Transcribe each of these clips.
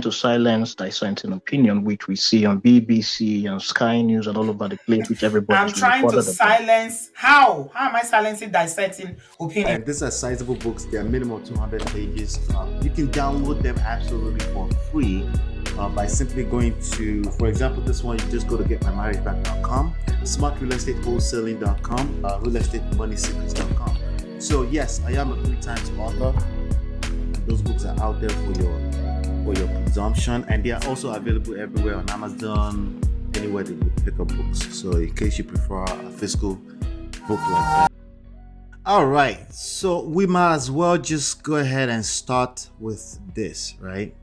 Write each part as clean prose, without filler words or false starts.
trying to silence dissenting opinion, which we see on BBC and Sky News and all over the place, which I'm everybody's trying to recorded about. silence. How? How am I silencing dissecting opinion? And these are sizable books. They're minimum 200 pages. You can download them absolutely for free by simply going to, for example, this one, you just go to getmymarriageback.com, smartrealestatewholesaling.com, realestatemoneysecrets.com. So yes, I am a 3 times author. And those books are out there for your consumption, and they are also available everywhere on Amazon, anywhere that you pick up books. So in case you prefer a physical book like that. All right, so we might as well just go ahead and start with this, right?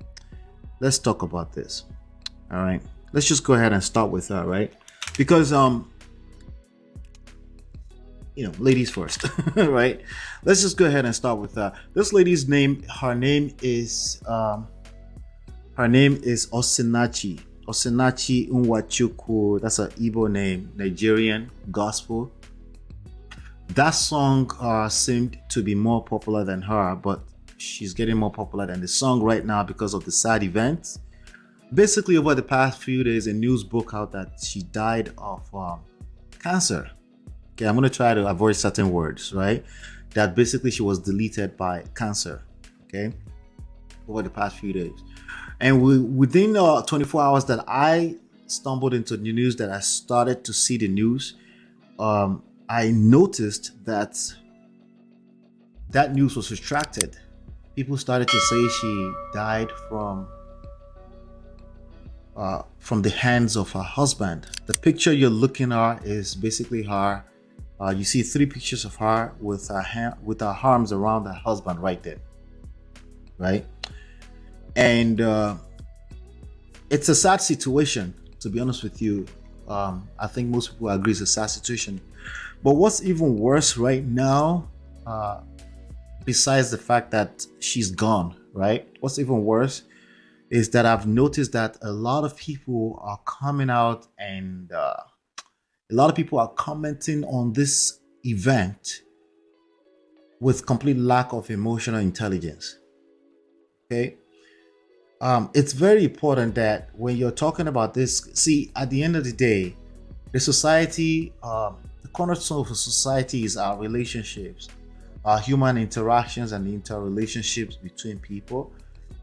Let's talk about this. All right, let's just go ahead and start with her, right? Because ladies first, right? Let's just go ahead and start with her. This lady's name, her name is OSINACHI. OSINACHI Nwachukwu. That's an Igbo name, Nigerian gospel. That song seemed to be more popular than her, but she's getting more popular than the song right now because of the sad events. Basically, over the past few days, a news broke out that she died of cancer. Okay, I'm going to try to avoid certain words, right? That basically she was deleted by cancer, okay, over the past few days. And within 24 hours that I stumbled into the news, that I started to see the news, I noticed that news was retracted. People started to say she died from the hands of her husband. The picture you're looking at is basically her. You see 3 pictures of her with her arms around her husband right there, right? And it's a sad situation, to be honest with you. I think most people agree it's a sad situation. But what's even worse right now, besides the fact that she's gone, right? What's even worse is that I've noticed that a lot of people are coming out and a lot of people are commenting on this event with complete lack of emotional intelligence. Okay? It's very important that when you're talking about this, see, at the end of the day, the society, the cornerstone of a society is our relationships, our human interactions and the interrelationships between people.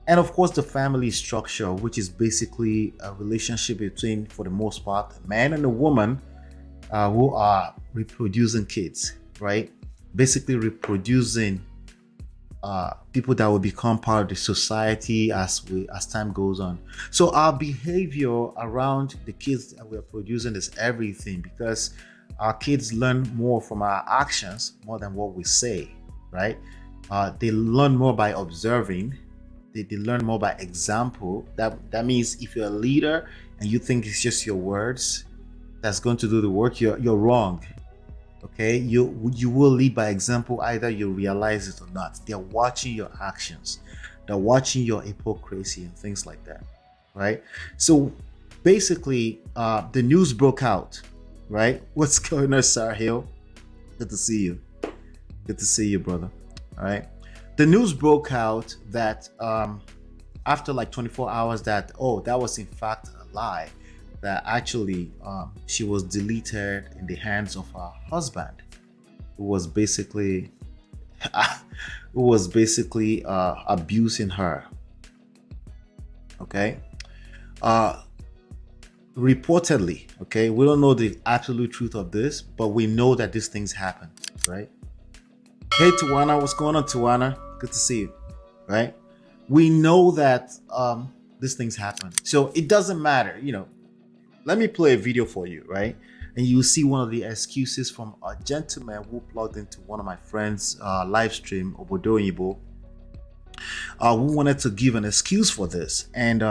And of course, the family structure, which is basically a relationship between, for the most part, a man and a woman who are reproducing kids, right? Basically reproducing people that will become part of the society as time goes on. So our behavior around the kids that we're producing is everything, because our kids learn more from our actions more than what we say, right? They learn more by observing. They learn more by example. That means if you're a leader and you think it's just your words that's going to do the work, you're wrong. Okay, you will lead by example, either you realize it or not. They're watching your actions, they're watching your hypocrisy and things like that, right? So basically, the news broke out, right? What's going on, Sahil? Good to see you. Good to see you, brother. All right. The news broke out that after like 24 hours that was in fact a lie, that actually she was deleted in the hands of her husband, who was basically abusing her. Okay, reportedly. Okay, we don't know the absolute truth of this, but we know that these things happen, right? Hey Tawana, what's going on, Tawana? Good to see you. Right? We know that these things happen, so it doesn't matter, Let me play a video for you, right? And you'll see one of the excuses from a gentleman who plugged into one of my friends' live stream, Obodo Yibo, who wanted to give an excuse for this. And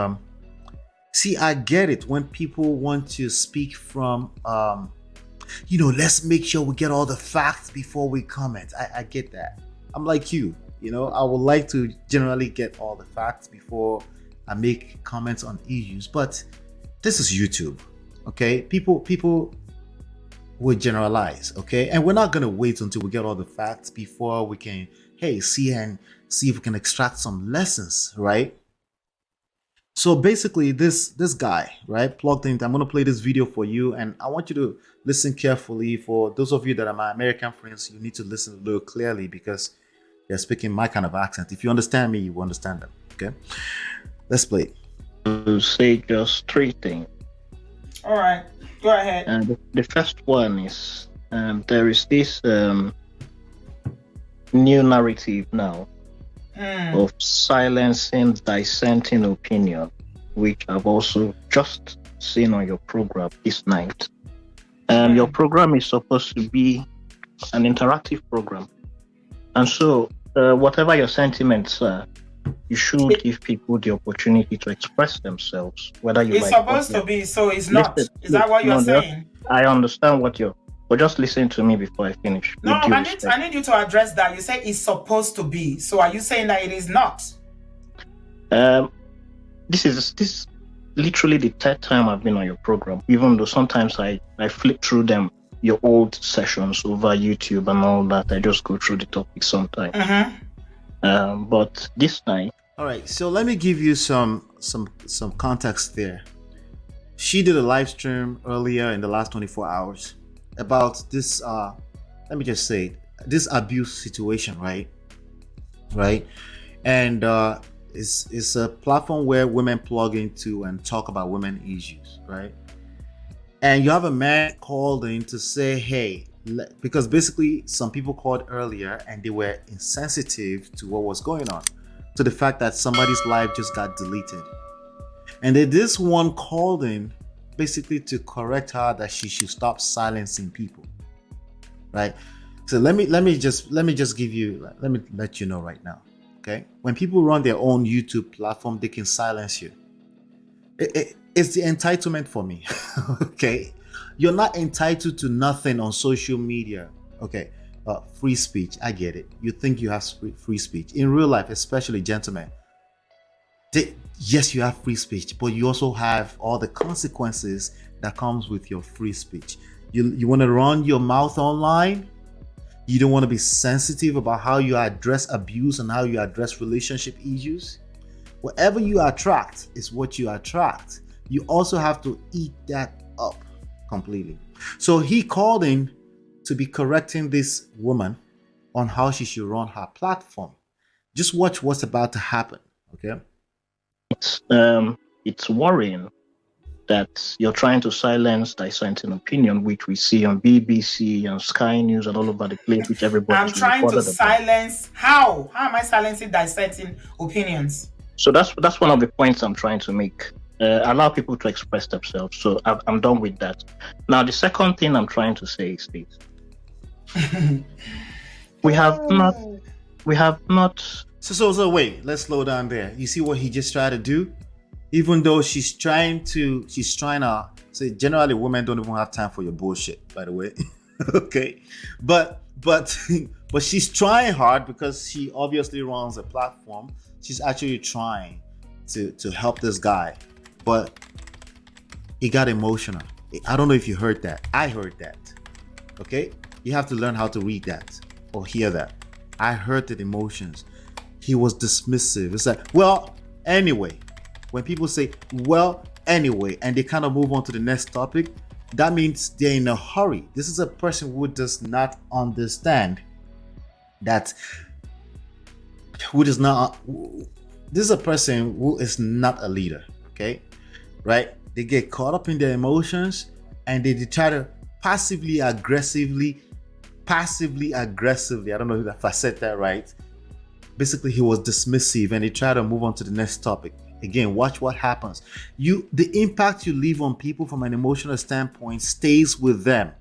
see, I get it when people want to speak from, let's make sure we get all the facts before we comment. I get that. I'm like you, I would like to generally get all the facts before I make comments on issues, but this is YouTube, okay? People will generalize, okay? And we're not gonna wait until we get all the facts before we can, see if we can extract some lessons, right? So basically, this guy, right, plugged in. I'm gonna play this video for you, and I want you to listen carefully. For those of you that are my American friends, you need to listen a little clearly because they're speaking my kind of accent. If you understand me, you will understand them. Okay, let's play. To say just three things. All right, go ahead. And the first one is there is this new narrative now of silencing dissenting opinion, which I've also just seen on your program this night. Your program is supposed to be an interactive program. And so, whatever your sentiments are, you should give people the opportunity to express themselves, whether you It's like supposed to be, so it's not. Is that what you're saying? I understand what you're, but just listen to me before I finish. No, I need you to address that. You say it's supposed to be. So are you saying that it is not? This is literally the third time I've been on your program, even though sometimes I flip through them, your old sessions over YouTube and all that. I just go through the topic sometimes. But this night. All right, so let me give you some context there. She did a live stream earlier in the last 24 hours about this. Let me just say this abuse situation, right? And it's a platform where women plug into and talk about women issues, right? And you have a man called in to say, hey, because basically some people called earlier and they were insensitive to what was going on, to the fact that somebody's life just got deleted. And then this one called in basically to correct her that she should stop silencing people, right? So let me let you know right now, okay? When people run their own YouTube platform, they can silence you. It's the entitlement for me. Okay, you're not entitled to nothing on social media. Okay, free speech, I get it. You think you have free speech in real life, especially gentlemen. Yes, you have free speech, but you also have all the consequences that comes with your free speech. You want to run your mouth online. You don't want to be sensitive about how you address abuse and how you address relationship issues. Whatever you attract is what you attract. You also have to eat that up completely. So he called in to be correcting this woman on how she should run her platform. Just watch what's about to happen, okay? It's worrying that you're trying to silence dissenting opinion, which we see on BBC and Sky News and all over the place, which everybody. I'm trying to silence. How am I silencing dissenting opinions? So that's one of the points I'm trying to make. Allow people to express themselves. So I'm done with that. Now, the second thing I'm trying to say is this: we have not. So wait, let's slow down there. You see what he just tried to do? Even though she's trying to say, generally women don't even have time for your bullshit, by the way. Okay, but she's trying hard because she obviously runs a platform. She's actually trying to help this guy, but he got emotional. I don't know if you heard that. I heard that. Okay, you have to learn how to read that or hear that. I heard the emotions. He was dismissive. It's like, well, anyway. When people say, well, anyway, and they kind of move on to the next topic, that means they're in a hurry. This is a person who does not understand that, this is a person who is not a leader, okay? Right? They get caught up in their emotions and they try to passively aggressively, I don't know if I said that right. Basically, he was dismissive and he tried to move on to the next topic. Again, watch what happens. The impact you leave on people from an emotional standpoint stays with them.